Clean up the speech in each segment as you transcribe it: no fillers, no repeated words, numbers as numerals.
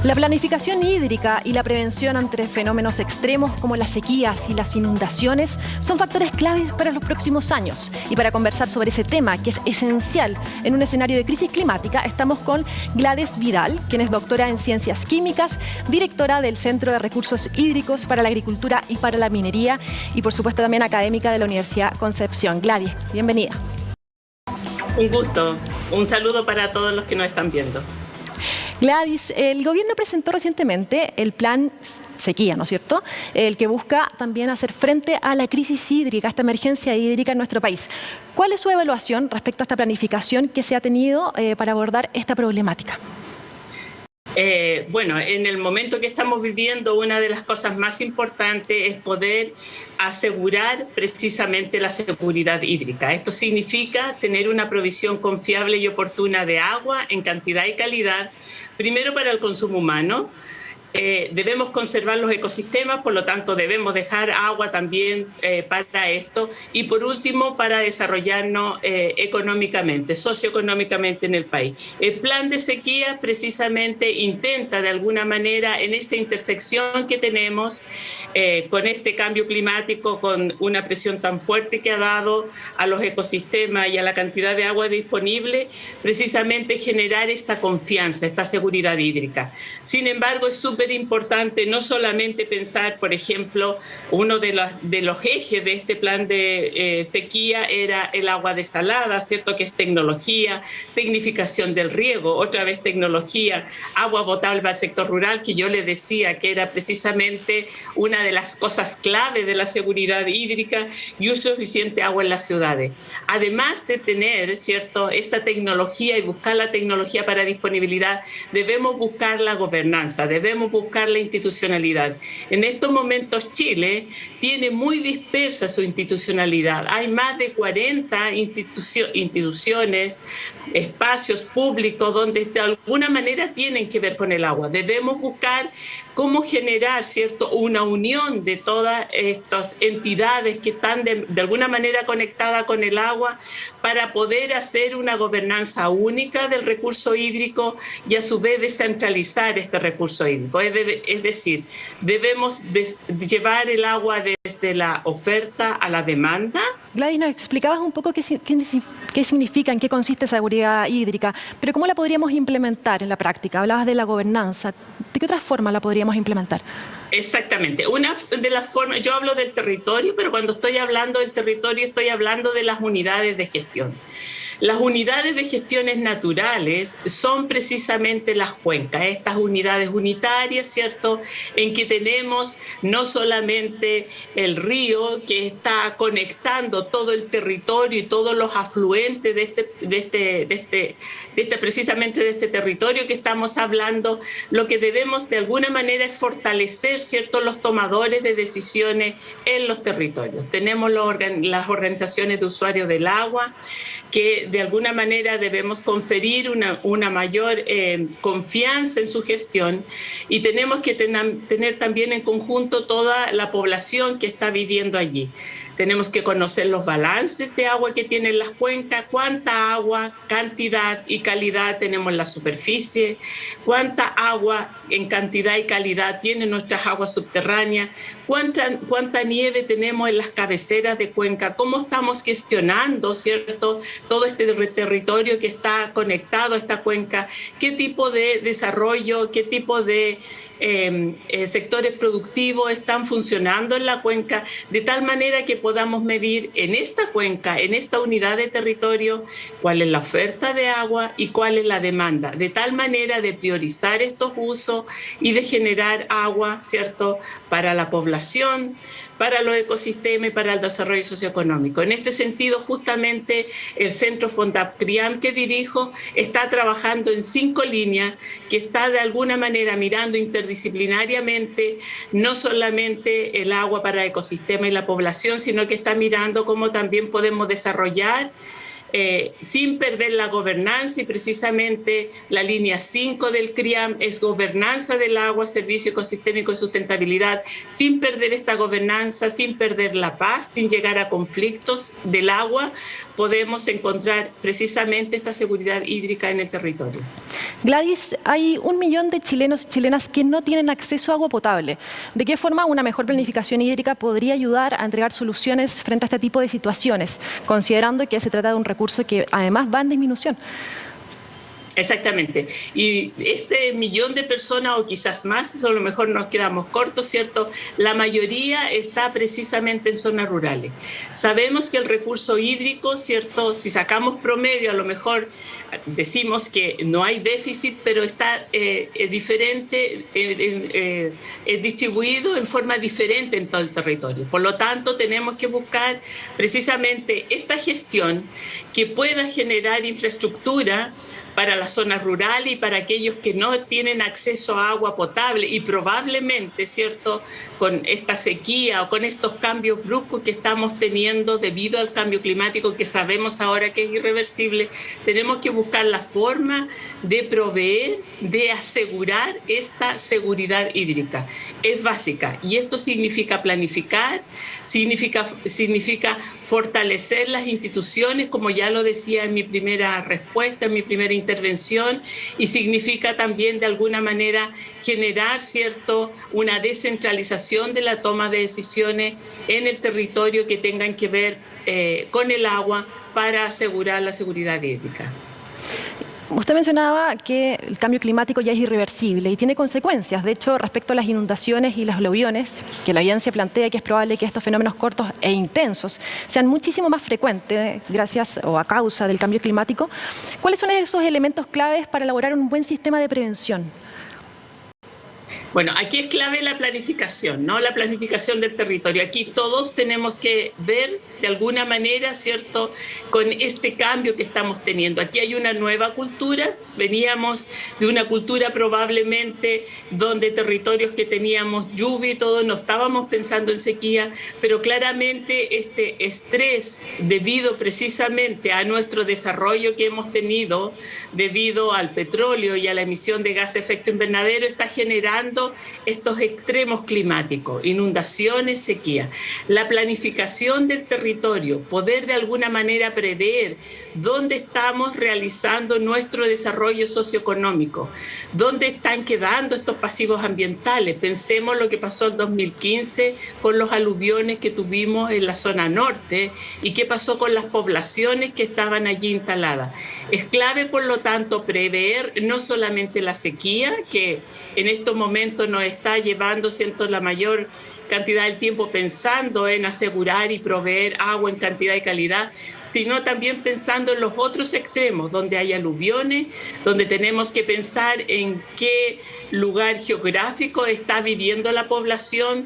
La planificación hídrica y la prevención ante fenómenos extremos como las sequías y las inundaciones son factores claves para los próximos años. Y para conversar sobre ese tema, que es esencial en un escenario de crisis climática, estamos con Gladys Vidal, quien es doctora en Ciencias Químicas, directora del Centro de Recursos Hídricos para la Agricultura y para la Minería y, por supuesto, también académica de la Universidad Concepción. Gladys, bienvenida. Un gusto. Un saludo para todos los que nos están viendo. Gladys, el gobierno presentó recientemente el plan sequía, ¿no es cierto? El que busca también hacer frente a la crisis hídrica, esta emergencia hídrica en nuestro país. ¿Cuál es su evaluación respecto a esta planificación que se ha tenido para abordar esta problemática? Bueno, en el momento que estamos viviendo, una de las cosas más importantes es poder asegurar precisamente la seguridad hídrica. Esto significa tener una provisión confiable y oportuna de agua en cantidad y calidad, primero para el consumo humano. Debemos conservar los ecosistemas, por lo tanto debemos dejar agua también para esto, y por último para desarrollarnos económicamente, socioeconómicamente en el país. El plan de sequía precisamente intenta de alguna manera en esta intersección que tenemos con este cambio climático, con una presión tan fuerte que ha dado a los ecosistemas y a la cantidad de agua disponible, precisamente generar esta confianza, esta seguridad hídrica. Sin embargo, es súper importante no solamente pensar, por ejemplo, uno de los ejes de este plan de sequía era el agua desalada, ¿cierto? Que es tecnología, tecnificación del riego, otra vez tecnología, agua potable al sector rural, que yo le decía que era precisamente una de las cosas clave de la seguridad hídrica, y uso suficiente agua en las ciudades. Además de tener, ¿cierto?, esta tecnología y buscar la tecnología para disponibilidad, debemos buscar la gobernanza, debemos buscar la institucionalidad. En estos momentos Chile tiene muy dispersa su institucionalidad. Hay más de 40 instituciones, espacios públicos donde de alguna manera tienen que ver con el agua. Debemos buscar cómo generar, ¿cierto?, una unión de todas estas entidades que están de alguna manera conectadas con el agua para poder hacer una gobernanza única del recurso hídrico y a su vez descentralizar este recurso hídrico. Es decir, debemos llevar el agua desde la oferta a la demanda. Gladys, nos explicabas un poco qué significa, en qué consiste seguridad hídrica, pero ¿cómo la podríamos implementar en la práctica? Hablabas de la gobernanza. ¿De qué otra forma la podríamos implementar? Exactamente. Una de las formas, yo hablo del territorio, pero cuando estoy hablando del territorio estoy hablando de las unidades de gestión. Las unidades de gestiones naturales son precisamente las cuencas, estas unidades unitarias, ¿cierto?, en que tenemos no solamente el río que está conectando todo el territorio y todos los afluentes precisamente de este territorio que estamos hablando. Lo que debemos de alguna manera es fortalecer, ¿cierto?, los tomadores de decisiones en los territorios. Tenemos las organizaciones de usuarios del agua, que de alguna manera debemos conferir una mayor confianza en su gestión, y tenemos que tener también en conjunto toda la población que está viviendo allí. Tenemos que conocer los balances de agua que tienen las cuencas, cuánta agua, cantidad y calidad tenemos en la superficie, cuánta agua en cantidad y calidad tienen nuestras aguas subterráneas, cuánta nieve tenemos en las cabeceras de cuenca, cómo estamos gestionando, ¿cierto?, todo este territorio que está conectado a esta cuenca, qué tipo de desarrollo, qué tipo de sectores productivos están funcionando en la cuenca, de tal manera que podamos medir en esta cuenca, en esta unidad de territorio, cuál es la oferta de agua y cuál es la demanda, de tal manera de priorizar estos usos y de generar agua, ¿cierto?, para la población, para los ecosistemas y para el desarrollo socioeconómico. En este sentido, justamente el Centro Fondapcriam que dirijo está trabajando en 5 líneas, que está de alguna manera mirando interdisciplinariamente no solamente el agua para el ecosistema y la población, sino que está mirando cómo también podemos desarrollar sin perder la gobernanza, y precisamente la línea 5 del CRIAM es gobernanza del agua, servicio ecosistémico y sustentabilidad, sin perder esta gobernanza, sin perder la paz, sin llegar a conflictos del agua, podemos encontrar precisamente esta seguridad hídrica en el territorio. Gladys, hay 1 millón de chilenos y chilenas que no tienen acceso a agua potable. ¿De qué forma una mejor planificación hídrica podría ayudar a entregar soluciones frente a este tipo de situaciones, considerando que se trata de un recurso que además va en disminución? Exactamente. Y este millón de personas, o quizás más, eso a lo mejor nos quedamos cortos, ¿cierto? La mayoría está precisamente en zonas rurales. Sabemos que el recurso hídrico, ¿cierto? Si sacamos promedio, a lo mejor decimos que no hay déficit, pero está diferente, distribuido en forma diferente en todo el territorio. Por lo tanto, tenemos que buscar precisamente esta gestión que pueda generar infraestructura para las zonas rurales y para aquellos que no tienen acceso a agua potable, y probablemente, ¿cierto?, con esta sequía o con estos cambios bruscos que estamos teniendo debido al cambio climático, que sabemos ahora que es irreversible, tenemos que buscar la forma de proveer, de asegurar esta seguridad hídrica. Es básica, y esto significa planificar, significa fortalecer las instituciones, como ya lo decía en mi primera respuesta, en mi primera intervención, y significa también de alguna manera generar, ¿cierto?, una descentralización de la toma de decisiones en el territorio que tengan que ver con el agua para asegurar la seguridad hídrica. Usted mencionaba que el cambio climático ya es irreversible y tiene consecuencias. De hecho, respecto a las inundaciones y los aluviones, que la evidencia plantea que es probable que estos fenómenos cortos e intensos sean muchísimo más frecuentes gracias o a causa del cambio climático, ¿cuáles son esos elementos claves para elaborar un buen sistema de prevención? Bueno, aquí es clave la planificación, ¿no? La planificación del territorio. Aquí todos tenemos que ver de alguna manera, ¿cierto?, con este cambio que estamos teniendo. Aquí hay una nueva cultura. Veníamos de una cultura probablemente donde territorios que teníamos lluvia y todo, no estábamos pensando en sequía, pero claramente este estrés debido precisamente a nuestro desarrollo que hemos tenido debido al petróleo y a la emisión de gas de efecto invernadero está generando estos extremos climáticos, inundaciones, sequía. La planificación del territorio, poder de alguna manera prever dónde estamos realizando nuestro desarrollo socioeconómico, dónde están quedando estos pasivos ambientales. Pensemos lo que pasó en 2015 con los aluviones que tuvimos en la zona norte y qué pasó con las poblaciones que estaban allí instaladas. Es clave, por lo tanto, prever no solamente la sequía, que en estos momentos nos está llevando, siento, la mayor cantidad del tiempo pensando en asegurar y proveer agua en cantidad y calidad, sino también pensando en los otros extremos, donde hay aluviones, donde tenemos que pensar en qué lugar geográfico está viviendo la población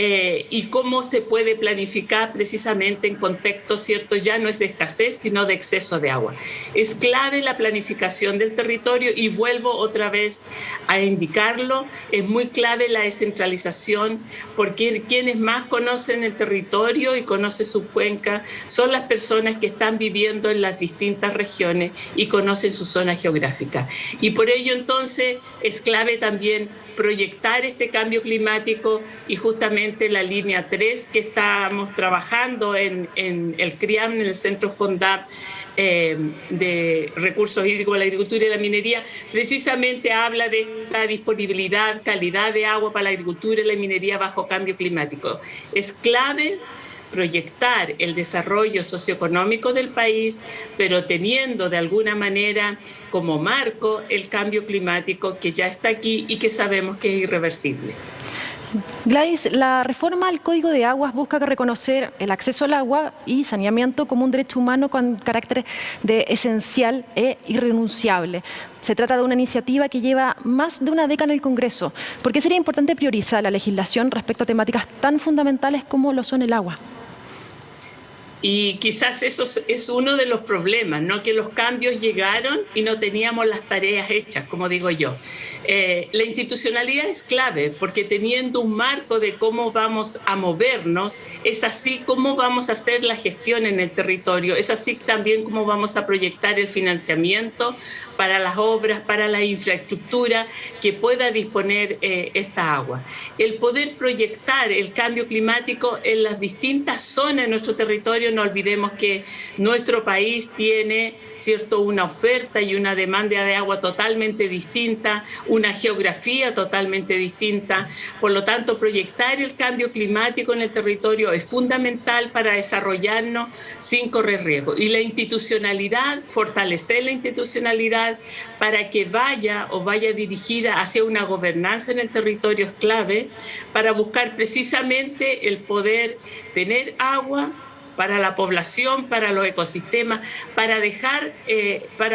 y cómo se puede planificar precisamente en contextos, ¿cierto? Ya no es de escasez, sino de exceso de agua. Es clave la planificación del territorio y vuelvo otra vez a indicarlo, es muy clave la descentralización, porque quienes más conocen el territorio y conocen su cuenca son las personas que están viviendo en las distintas regiones y conocen su zona geográfica. Y por ello entonces es clave también proyectar este cambio climático, y justamente la línea 3 que estamos trabajando en el CRIAM, en el Centro FONDAP de Recursos Hídricos, la Agricultura y la Minería, precisamente habla de esta disponibilidad, calidad de agua para la agricultura y la minería bajo cambio climático. Es clave proyectar el desarrollo socioeconómico del país, pero teniendo de alguna manera como marco el cambio climático que ya está aquí y que sabemos que es irreversible. Gladys, la reforma al Código de Aguas busca reconocer el acceso al agua y saneamiento como un derecho humano con carácter de esencial e irrenunciable. Se trata de una iniciativa que lleva más de una década en el Congreso. ¿Por qué sería importante priorizar la legislación respecto a temáticas tan fundamentales como lo son el agua? Y quizás eso es uno de los problemas, ¿no? Que los cambios llegaron y no teníamos las tareas hechas, como digo yo. La institucionalidad es clave, porque teniendo un marco de cómo vamos a movernos, es así como vamos a hacer la gestión en el territorio, es así también como vamos a proyectar el financiamiento para las obras, para la infraestructura que pueda disponer esta agua. El poder proyectar el cambio climático en las distintas zonas de nuestro territorio. No olvidemos que nuestro país tiene, ¿cierto?, una oferta y una demanda de agua totalmente distinta, una geografía totalmente distinta. Por lo tanto, proyectar el cambio climático en el territorio es fundamental para desarrollarnos sin correr riesgo. Y la institucionalidad, fortalecer la institucionalidad para que vaya dirigida hacia una gobernanza en el territorio es clave para buscar precisamente el poder tener agua para la población, para los ecosistemas, para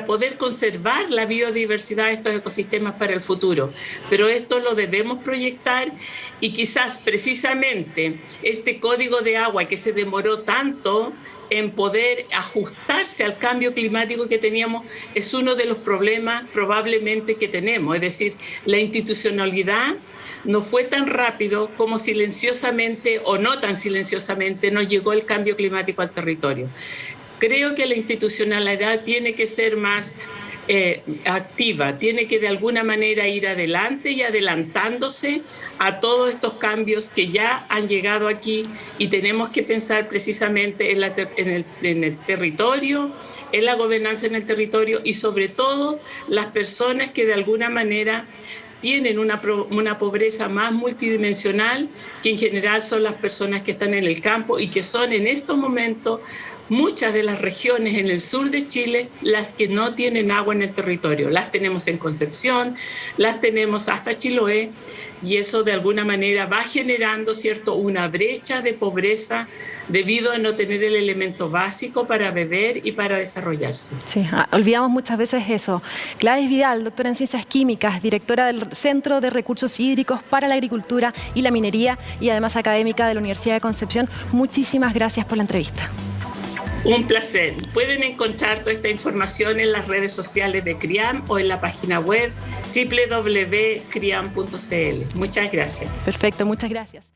poder conservar la biodiversidad de estos ecosistemas para el futuro. Pero esto lo debemos proyectar y quizás precisamente este código de agua que se demoró tanto en poder ajustarse al cambio climático que teníamos es uno de los problemas probablemente que tenemos. Es decir, la institucionalidad no fue tan rápido como silenciosamente o no tan silenciosamente nos llegó el cambio climático al territorio. Creo que la institucionalidad tiene que ser más activa, tiene que de alguna manera ir adelante y adelantándose a todos estos cambios que ya han llegado aquí, y tenemos que pensar precisamente en el territorio, en la gobernanza en el territorio y sobre todo las personas que de alguna manera tienen una pobreza más multidimensional, que en general son las personas que están en el campo y que son en estos momentos muchas de las regiones en el sur de Chile las que no tienen agua en el territorio. Las tenemos en Concepción, las tenemos hasta Chiloé, y eso de alguna manera va generando, ¿cierto?, una brecha de pobreza debido a no tener el elemento básico para beber y para desarrollarse. Sí, olvidamos muchas veces eso. Gladys Vidal, doctora en Ciencias Químicas, directora del Centro de Recursos Hídricos para la Agricultura y la Minería y además académica de la Universidad de Concepción. Muchísimas gracias por la entrevista. Un placer. Pueden encontrar toda esta información en las redes sociales de CRIAM o en la página web www.criam.cl. Muchas gracias. Perfecto, muchas gracias.